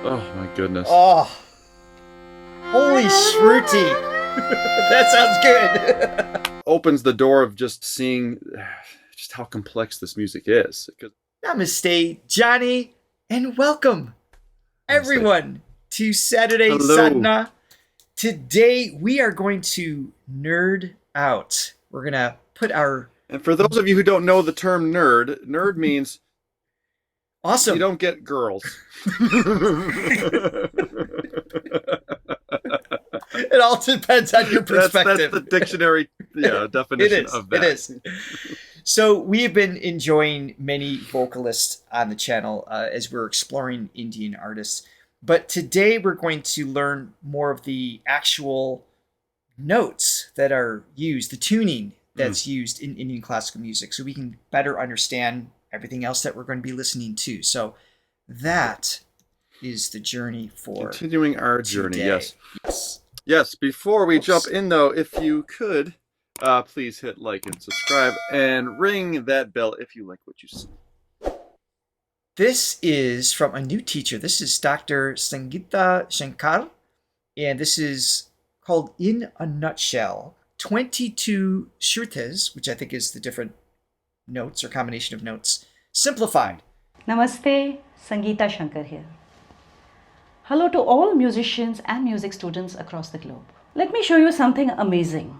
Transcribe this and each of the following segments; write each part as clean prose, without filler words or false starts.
Oh my goodness. Oh, holy Shruti. That sounds good. Opens the door of just seeing just how complex this music is. Namaste, Johnny, and welcome, everyone, to Saturday Hello. Sadhana. Today, we are going to nerd out. We're going to put our... And for those of you who don't know the term nerd means awesome. You don't get girls. It all depends on your perspective. That's the dictionary definition of that. It is. So we have been enjoying many vocalists on the channel as we're exploring Indian artists. But today we're going to learn more of the actual notes that are used, the tuning that's used in Indian classical music, so we can better understand everything else that we're going to be listening to. So that is the journey for continuing our journey. today. Yes. Before we jump in, though, if you could, please hit like and subscribe and ring that bell if you like what you see. This is from a new teacher. This is Dr. Sangeeta Shankar, and this is called In a Nutshell, 22 Shrutis, which I think is the different notes or combination of notes, simplified. Namaste, Sangeeta Shankar here. Hello to all musicians and music students across the globe. Let me show you something amazing.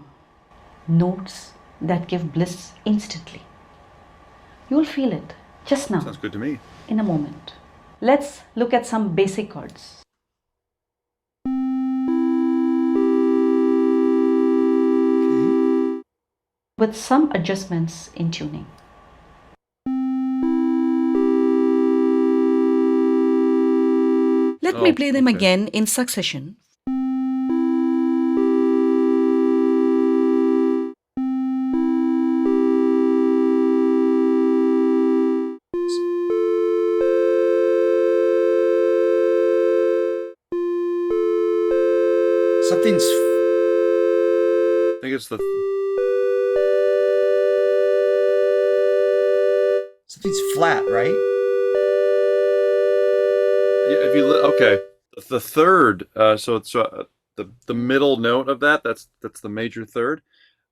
Notes that give bliss instantly. You'll feel it just now. Sounds good to me. In a moment. Let's look at some basic chords. With some adjustments in tuning. Let me play them again in succession. Something's... I think it's something's flat, right? Yeah, if you the third. So it's the middle note of that's the major third.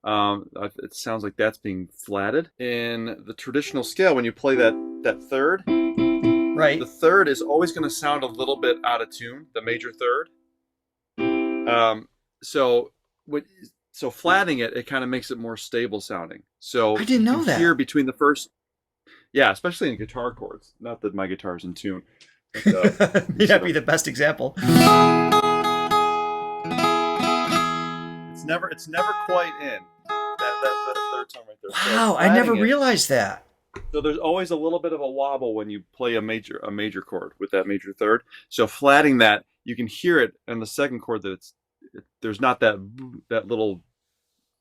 It sounds like that's being flatted in the traditional scale. When you play that third, right, the third is always going to sound a little bit out of tune. The major third. So flatting it kind of makes it more stable sounding. So I didn't know that. Here between the first, especially in guitar chords. Not that my guitar's in tune. But, may not be the best example. It's never quite in that third tone right there. Wow, I never realized that. So there's always a little bit of a wobble when you play a major chord with that major third. So flatting that, you can hear it in the second chord that there's not that little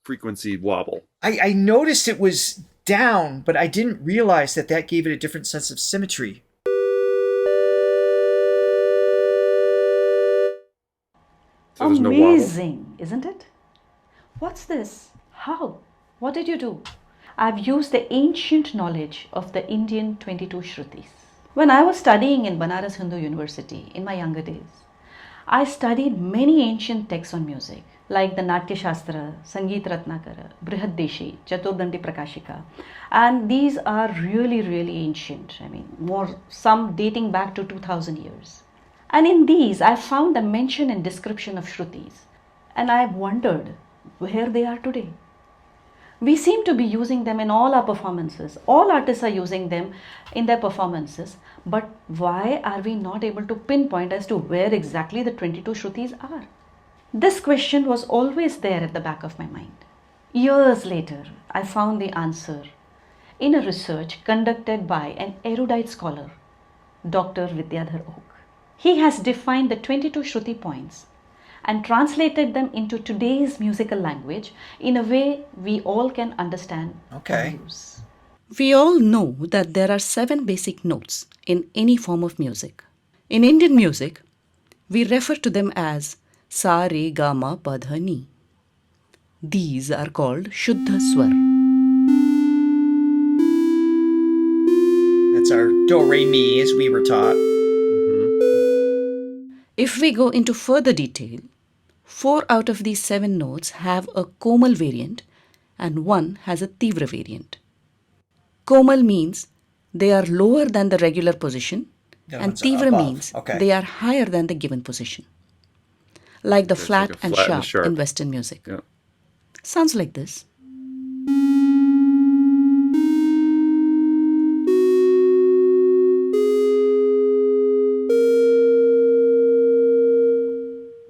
frequency wobble. I noticed it was down, but I didn't realize that gave it a different sense of symmetry. So there's no amazing, wobble. Isn't it? What's this? How? What did you do? I've used the ancient knowledge of the Indian 22 Shrutis. When I was studying in Banaras Hindu University in my younger days, I studied many ancient texts on music, like the Natya Shastra, Sangeet Ratnakara, Brihad Deshi, Chaturdandi Prakashika. And these are really, really ancient. I mean, some dating back to 2000 years. And in these, I found a mention and description of Shrutis. And I wondered where they are today. We seem to be using them in all our performances. All artists are using them in their performances. But why are we not able to pinpoint as to where exactly the 22 Shrutis are? This question was always there at the back of my mind. Years later, I found the answer in a research conducted by an erudite scholar, Dr. Vidyadhar Oak. He has defined the 22 Shruti points and translated them into today's musical language in a way we all can understand and use. We all know that there are 7 basic notes in any form of music. In Indian music, we refer to them as Sa, Re, Ga, Ma, Pa, Dha, Ni. These are called Shuddha Swar. That's our Do, Re, Mi, as we were taught. If we go into further detail, 4 out of these 7 notes have a Komal variant and 1 has a Tivra variant. Komal means they are lower than the regular position, The and ones Tivra above. means Okay. they are higher than the given position. Like the It's flat like a and flat and a sharp sharp. in Western music. Yeah. Sounds like this.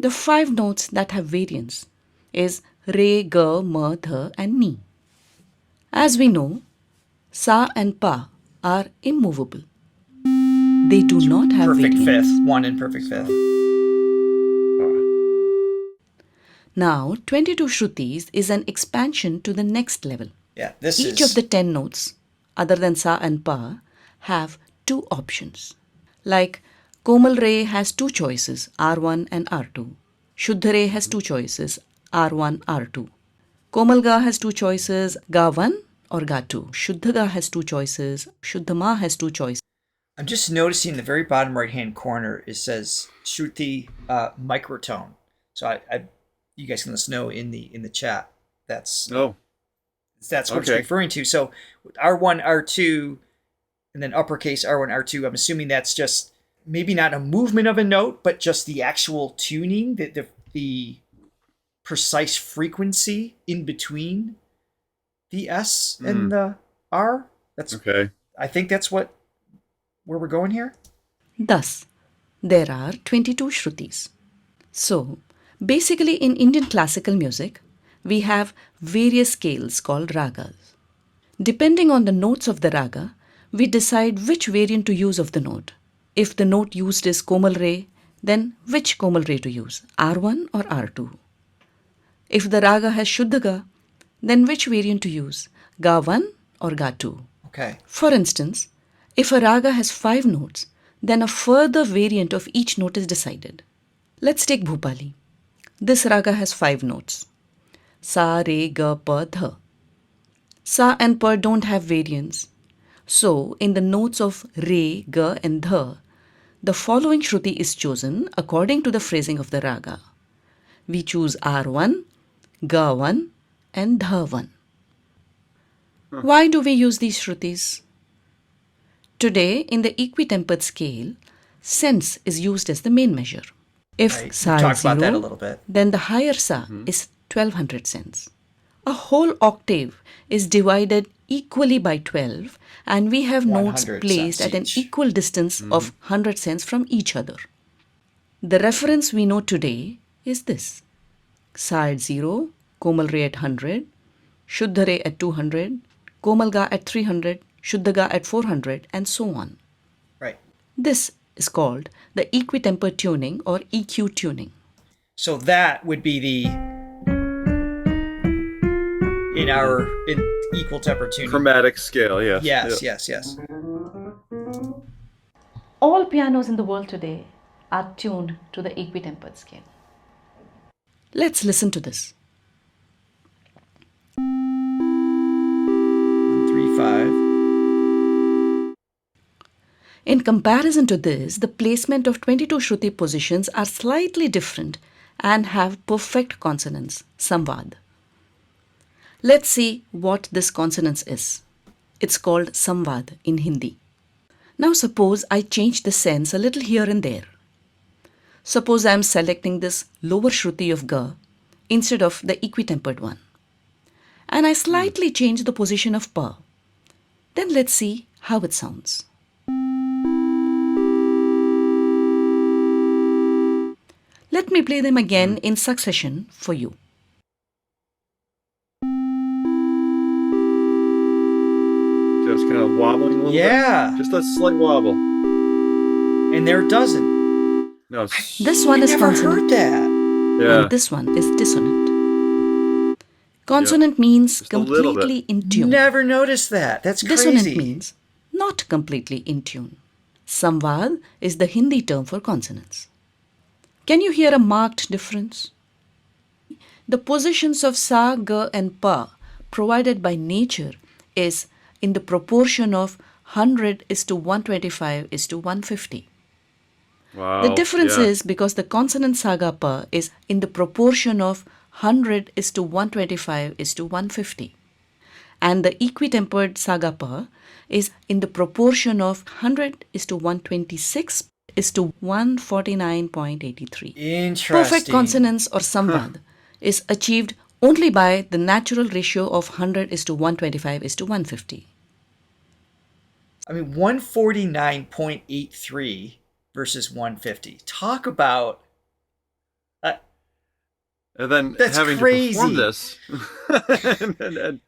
The 5 notes that have variants is Re, Ga, Ma, Dha and Ni. As we know, Sa and Pa are immovable. They do not have Perfect variants. fifth. 1 in perfect fifth. Now, 22 Shrutis is an expansion to the next level. Yeah, this Each is... of the 10 notes, other than Sa and Pa, have 2 options. Like Komal Re has 2 choices, R1 and R2. Shuddha Re has 2 choices, R1, R2. Komal Ga has 2 choices, Ga1 or Ga2. Shuddha Ga has 2 choices, Shuddha Ma has 2 choices. I'm just noticing the very bottom right-hand corner, it says Shruti microtone. So you guys can let us know in the chat. That's Oh, what it's okay. referring to. So R1, R2, and then uppercase R1, R2. I'm assuming that's just maybe not a movement of a note, but just the actual tuning, the precise frequency in between the S and the R. That's Okay. I think that's where we're going here. Thus, there are 22 Shrutis. So, basically in Indian classical music, we have various scales called ragas. Depending on the notes of the raga, we decide which variant to use of the note. If the note used is Komal Re, then which Komal Re to use, R1 or R2? If the raga has Shuddha Ga, then which variant to use, Ga1 or Ga2? Okay. For instance, if a raga has 5 notes, then a further variant of each note is decided. Let's take Bhupali. This raga has 5 notes. Sa, Re, Ga, Pa, Dha. Sa and Pa don't have variants. So, in the notes of Re, Ga and Dha, the following Shruti is chosen according to the phrasing of the raga. We choose R1, Ga1 and Dha1. Why do we use these Shrutis? Today, in the equitempered scale, cents is used as the main measure. If Right. We Sa is talked about that a 0, little bit. then the higher Sa is 1200 cents. A whole octave is divided equally by 12 and we have notes 100 placed cents at an each. equal distance of 100 cents from each other. The reference we know today is this. Sa at 0, Komal Re at 100, Shuddha Re at 200, Komal Ga at 300, Shuddha Ga at 400 and so on. Right. This is called the equitemper tuning or EQ tuning. So that would be the in equal temper tuning. Chromatic scale, yes. Yes, Yeah. yes. All pianos in the world today are tuned to the equitempered scale. Let's listen to this. 1, 3, 5. In comparison to this, the placement of 22 Shruti positions are slightly different and have perfect consonants, samvad. Let's see what this consonance is. It's called samvad in Hindi. Now suppose I change the sense a little here and there. Suppose I am selecting this lower Shruti of Ga instead of the equitempered one. And I slightly change the position of Pa. Then let's see how it sounds. Let me play them again in succession for you. Just kind of wobbling a little Yeah. bit. Just a slight wobble. And there it doesn't. No. This one is Never consonant heard that. Yeah. and this one is dissonant. Consonant means Just a little bit. completely in tune. Never noticed that. That's Dissonant crazy. means not completely in tune. Samvad is the Hindi term for consonants. Can you hear a marked difference? The positions of Sa, Ga and Pa provided by nature is in the proportion of 100 is to 125 is to 150. The Wow. difference Yeah. is because the consonant saga pa is in the proportion of 100 is to 125 is to 150. And the equitempered saga pa is in the proportion of 100 is to 126 is to 149.83. Perfect Interesting. consonance or samvad is achieved only by the natural ratio of 100 is to 125 is to 150. I mean, 149.83 versus 150. Talk about And then that's having to perform crazy. this and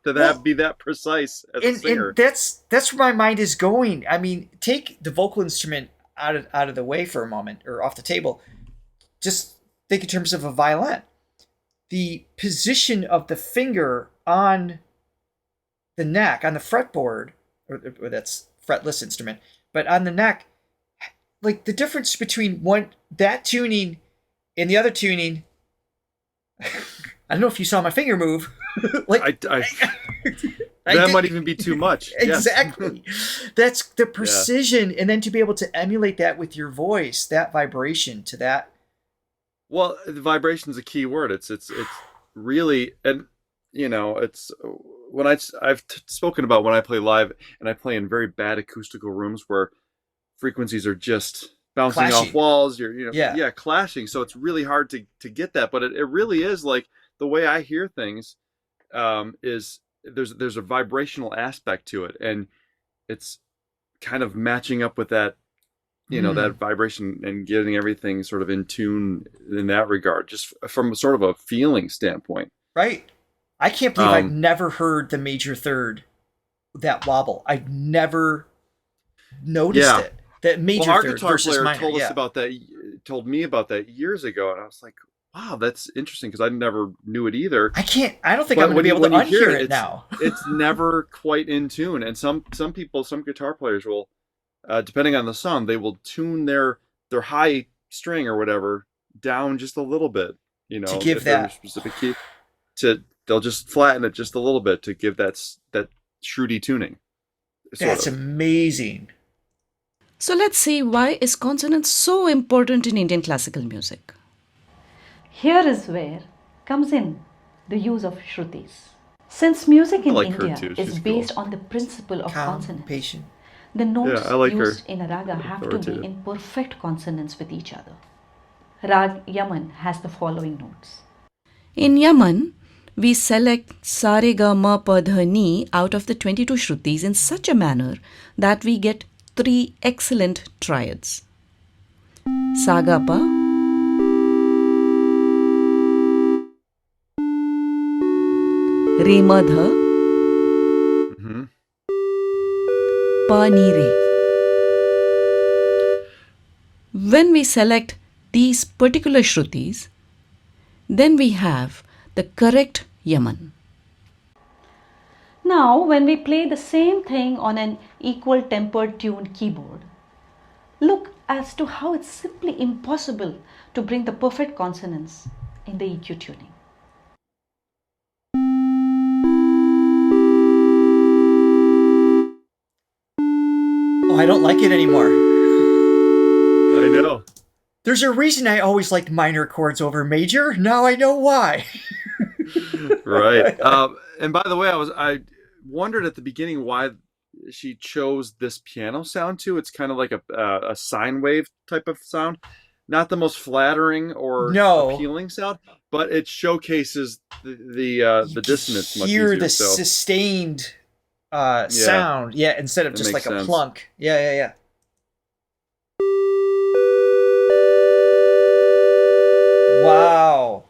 to Well, be that precise as a and singer. that's where my mind is going. I mean, take the vocal instrument out of the way for a moment or off the table. Just think in terms of a violin. The position of the finger on the neck, on the fretboard, or that's fretless instrument, but on the neck, like the difference between that tuning and the other tuning. I don't know if you saw my finger move. like I I that did- might even be too much. Yes. Exactly. That's the precision, and then to be able to emulate that with your voice, that vibration to that. Well, the vibration is a key word. It's really, and it's when I've spoken about when I play live and I play in very bad acoustical rooms where frequencies are just bouncing off Clashing. walls. Yeah. Yeah, clashing. So it's really hard to get that, but it really is like the way I hear things is there's a vibrational aspect to it, and it's kind of matching up with that that vibration and getting everything sort of in tune in that regard, just from sort of a feeling standpoint. Right. I can't believe I've Um, never heard the major third that wobble. I've never noticed yeah. it. That Well, major our third guitar versus player minor. told us Yeah. about that, told me about that years ago, and I was like, wow, that's interesting because I never knew it either. I don't think I'm But going to be able to when you hear unhear it, it now. it's never quite in tune. And some people, some guitar players will, depending on the song, they will tune their high string or whatever down just a little bit. To give If they're in a that. specific key, they'll just flatten it just a little bit to give that Shruti tuning. Sort That's of. amazing. So let's see, why is consonance so important in Indian classical music? Here is where comes in the use of Shrutis. Since music I in like her India too. is She's based cool. on the principle of Calm, consonance, patient. the notes I like her. used in a raga have to be Authoritative. in perfect consonance with each other. Rag Yaman has the following notes. In Yaman, we select sa re ga ma pa dha ni out of the 22 Shrutis in such a manner that we get 3 excellent triads. Sa ga pa, re ma dha, Hmm. pa ni re. When we select these particular Shrutis, then we have the correct Yaman. Now, when we play the same thing on an equal tempered tuned keyboard, look as to how it's simply impossible to bring the perfect consonance in the EQ tuning. Oh, I don't like it anymore. I know. There's a reason I always liked minor chords over major. Now I know why. Right. And by the way, I wondered at the beginning why she chose this piano sound too. It's kind of like a sine wave type of sound, not the most flattering or No. appealing sound, but it showcases the dissonance much Hear easier. the So sustained sound. Yeah, instead of It just like makes a sense. plunk. Yeah. Wow.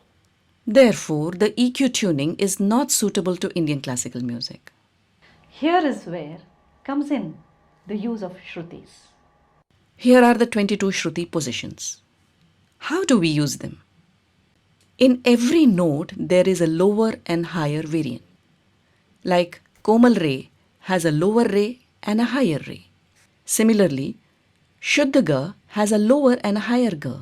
Therefore, the EQ tuning is not suitable to Indian classical music. Here is where comes in the use of Shrutis. Here are the 22 Shruti positions. How do we use them? In every note, there is a lower and higher variant. Like Komal Re has a lower Re and a higher Re. Similarly, Shuddha Ga has a lower and a higher Ga.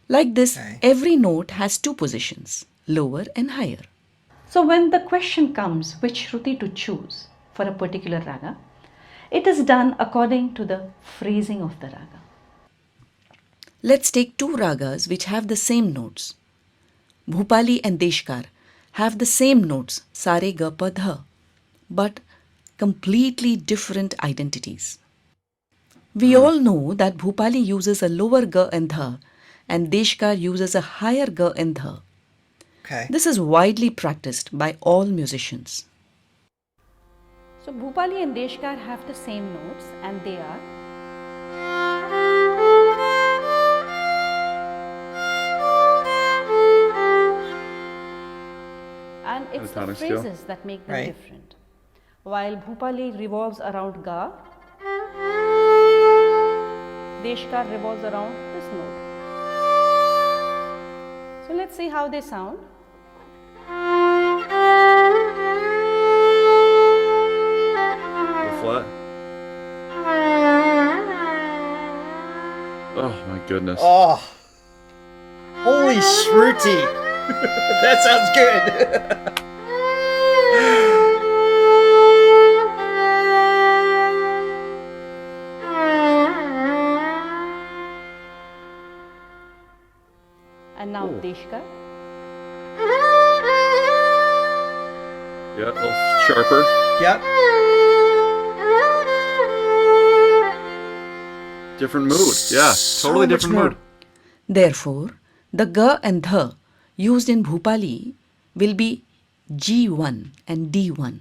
Like this, Okay. every note has 2 positions, lower and higher. So, when the question comes which Shruti to choose for a particular raga, it is done according to the phrasing of the raga. Let's take two ragas which have the same notes. Bhupali and Deshkar have the same notes, Sare Ga Pa Dha, but completely different identities. We all know that Bhupali uses a lower Ga and Dha and Deshkar uses a higher Ga and Dha. Okay. This is widely practiced by all musicians. So Bhupali and Deshkar have the same notes and they are and it's the Pentatonic scale. phrases that make them Right. different. While Bhupali revolves around Ga, Deshkar revolves around this note. So let's see how they sound. The flat. Oh my goodness. Oh, holy Shruti! That sounds good. And now Ooh. Deshkar. Yeah, a little sharper. Yep. Different mood. Yeah, So totally much different more. mood. Therefore, the Ga and Dha used in Bhupali will be G1 and D1.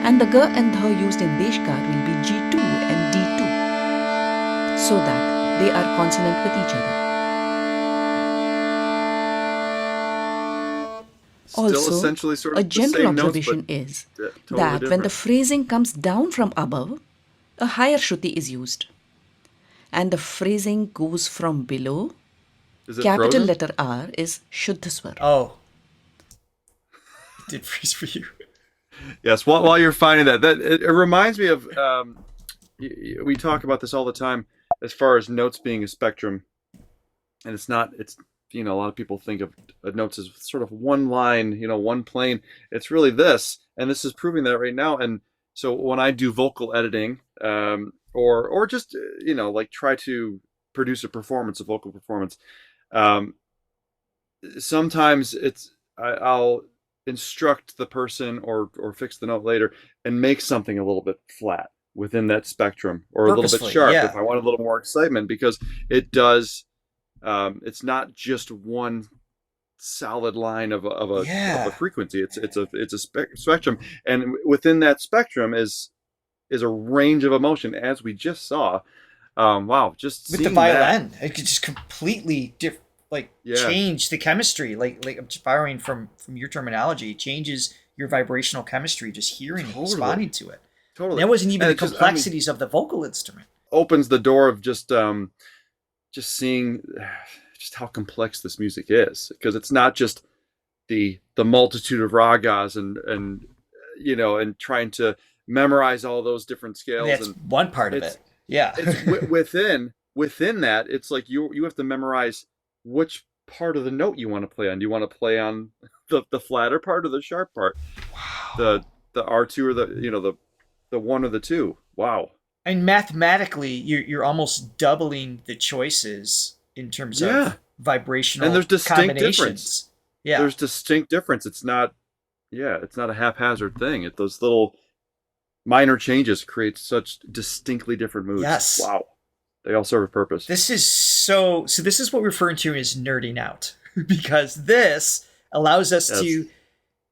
And the Ga and Dha used in Deshkar will be G2 and D2, so that they are consonant with each other. Still Also, essentially sort a of the general same notes, observation but is totally that when the different. phrasing comes down from above, a higher Shruti is used. And the phrasing goes from below, Is it capital frozen? letter R is Shuddha Swar. Oh, it did freeze for you. Yes. While you're finding that, it reminds me of we talk about this all the time as far as notes being a spectrum, and it's not. It's a lot of people think of notes as sort of one line, one plane. It's really this, and this is proving that right now. And so when I do vocal editing, or just like try to produce a vocal performance, sometimes I'll instruct the person or fix the note later and make something a little bit flat within that spectrum or a little bit Purposefully, sharp yeah. if I want a little more excitement, because it does it's not just one solid line of a Yeah. frequency. It's a spectrum, and within that spectrum is a range of emotion, as we just saw. Wow, just With the seeing that. violin, it could just completely Yeah. change the chemistry. Like I'm just borrowing from your terminology, it changes your vibrational chemistry just hearing and Totally. responding to it. Totally. And that wasn't even And the it just, complexities of the vocal instrument. opens the door of just seeing just how complex this music is, because it's not just the multitude of ragas and trying to memorize all those different scales. That's And one part of it. Yeah. it's within that, it's like you have to memorize which part of the note you want to play on. Do you want to play on the flatter part or the sharp part? Wow. The R2 or the one or the two. Wow. And mathematically, you're almost doubling the choices in terms Yeah. of vibrational And there's distinct combinations. difference. Yeah. There's distinct difference. It's not a haphazard thing. Those little minor changes create such distinctly different moods. Yes. Wow. They all serve a purpose. This is so this is what we're referring to as nerding out, because this allows us Yes. to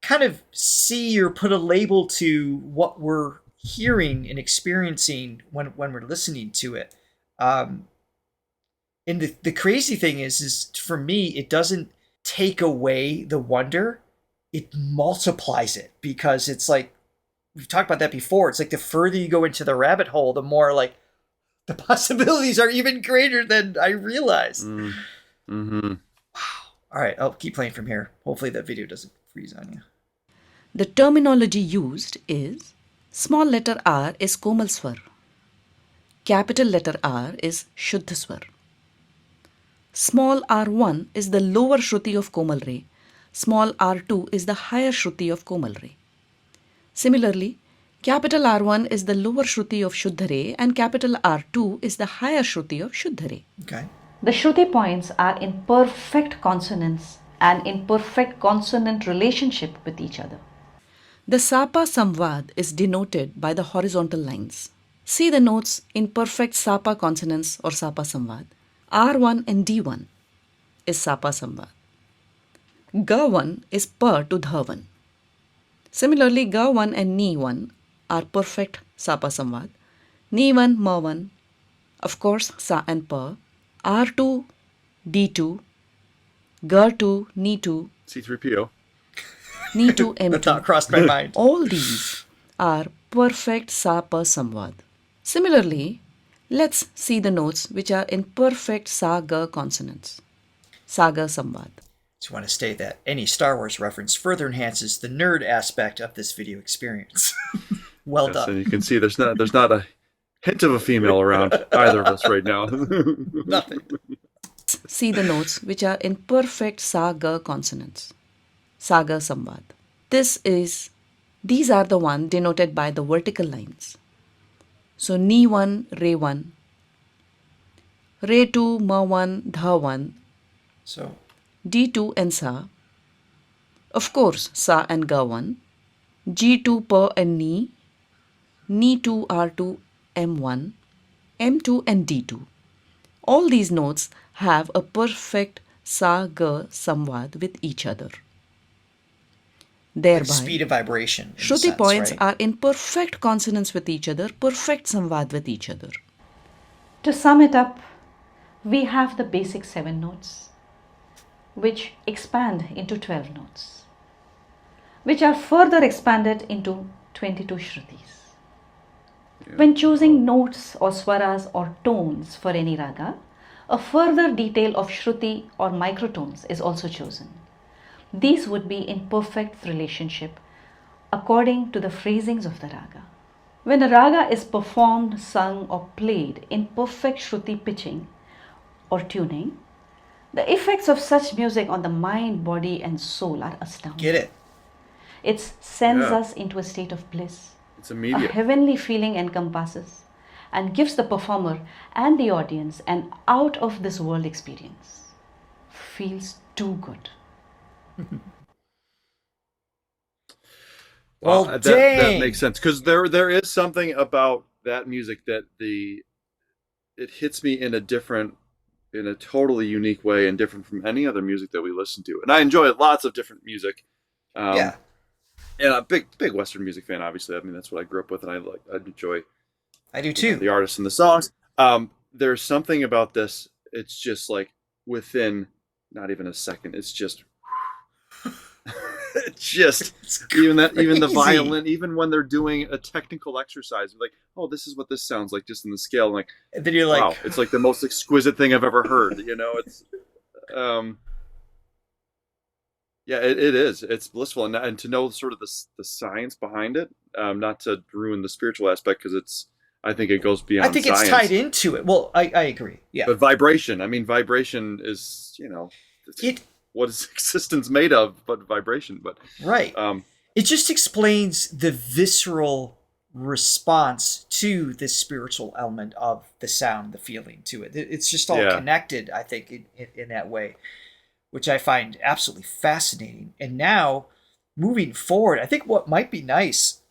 kind of see or put a label to what we're hearing and experiencing when we're listening to it. And the crazy thing is for me, it doesn't take away the wonder, it multiplies it, because it's like, we've talked about that before. It's like the further you go into the rabbit hole, the more like the possibilities are even greater than I realized. Mm-hmm. Wow. All right, I'll keep playing from here. Hopefully that video doesn't freeze on you. The terminology used is small letter R is Komal Swar. Capital letter R is Shuddha Swar. Small r1 is the lower Shruti of Komal Re. Small r2 is the higher Shruti of Komal Re. Similarly, Capital R1 is the lower Shruti of Shuddhare and capital R2 is the higher Shruti of Shuddhare. Okay. The Shruti points are in perfect consonance and in perfect consonant relationship with each other. The Sapa Samvad is denoted by the horizontal lines. See the notes in perfect Sapa consonance or Sapa Samvad. R1 and D1 is Sapa Samvad. Ga1 is Pa to Dha1. Similarly, Ga1 and Ni1 are perfect Sapa Samvad. Ni1, Ma1, of course, Sa and Pa. R2, D2, Ga2, Ni2, C3PO. Ni2, The M2. thought crossed my mind. All these are perfect Sapa Samvad. Similarly, let's see the notes which are in perfect Sa-Ga consonants. Sa-Ga Samvad. Just want to state that any Star Wars reference further enhances the nerd aspect of this video experience. Well Yes, done. and you can see there's not a hint of a female around either of us right now. Nothing. See the notes which are in perfect Sa-Ga consonants. Sa-Ga Samvad. These are the one denoted by the vertical lines. So Ni1, Re1, Re2, Ma1, Dha1, So, D2 and Sa. Of course, Sa and Ga1, G2, Pa and Ni, Ni2, R2, M1, M2 and D2. All these notes have a perfect Sa-Ga Samvad with each other. Thereby, speed of vibration. in a Shruti sense, points right? are in perfect consonance with each other, perfect Samvad with each other. To sum it up, we have the basic 7 notes, which expand into 12 notes, which are further expanded into 22 Shrutis. When choosing notes or swaras or tones for any raga, a further detail of Shruti or microtones is also chosen. These would be in perfect relationship according to the phrasings of the raga. When a raga is performed, sung or played in perfect Shruti pitching or tuning, the effects of such music on the mind, body and soul are astounding. Get it? It sends Yeah. us into a state of bliss. It's A immediate. heavenly feeling encompasses and gives the performer and the audience an out of this world experience. Feels too good. Well, that dang. makes sense because there is something about that music that it hits me in a totally unique way and different from any other music that we listen to. And I enjoy lots of different music. Yeah. And I'm a big Western music fan, obviously. I mean, that's what I grew up with, and I enjoy I do too. the artists and the songs. There's something about this. It's just like within not even a second. It's just, it's just even the crazy. violin, even when they're doing a technical exercise, like, oh, this is what this sounds like, just in the scale. And like, And then you're like, wow, it's like the most exquisite thing I've ever heard. You know, it's, yeah, it is. It's blissful, and to know sort of the science behind it, not to ruin the spiritual aspect because I think it goes beyond. I think science. it's tied into it. Well, I agree. Yeah. But vibration. I mean, vibration is It what is existence made of, but vibration. But right. It just explains the visceral response to this spiritual element of the sound, the feeling to it. It's just all connected, I think, in that way, which I find absolutely fascinating. And now, moving forward, I think what might be nice,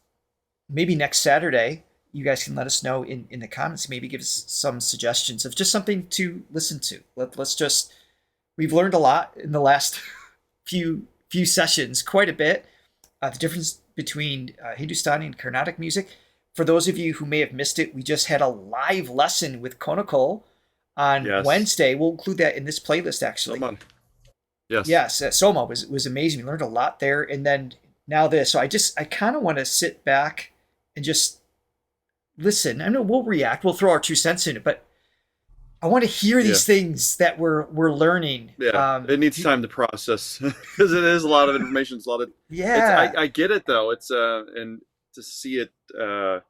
maybe next Saturday, you guys can let us know in the comments, maybe give us some suggestions of just something to listen to. Let's just, we've learned a lot in the last few sessions, quite a bit. The difference between Hindustani and Carnatic music. For those of you who may have missed it, we just had a live lesson with Konakol on Wednesday. We'll include that in this playlist, actually. Yes, Soma was amazing. We learned a lot there. And then now this. So I kind of want to sit back and just listen. I know we'll react. We'll throw our 2 cents in it, but I want to hear these things that we're learning. Yeah, it needs time to process because it is a lot of information. It's a lot of I get it though. It's and to see it, do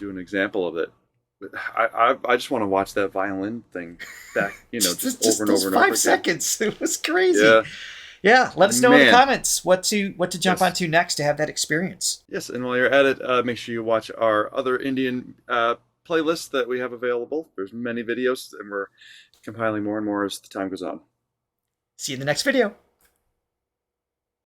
an example of it. I just want to watch that violin thing back, just over and over and over. 5 seconds. It was crazy. Yeah. Yeah, let us know in the Man. comments what to jump Yes. onto next to have that experience. Yes, and while you're at it, make sure you watch our other Indian playlists that we have available. There's many videos, and we're compiling more and more as the time goes on. See you in the next video.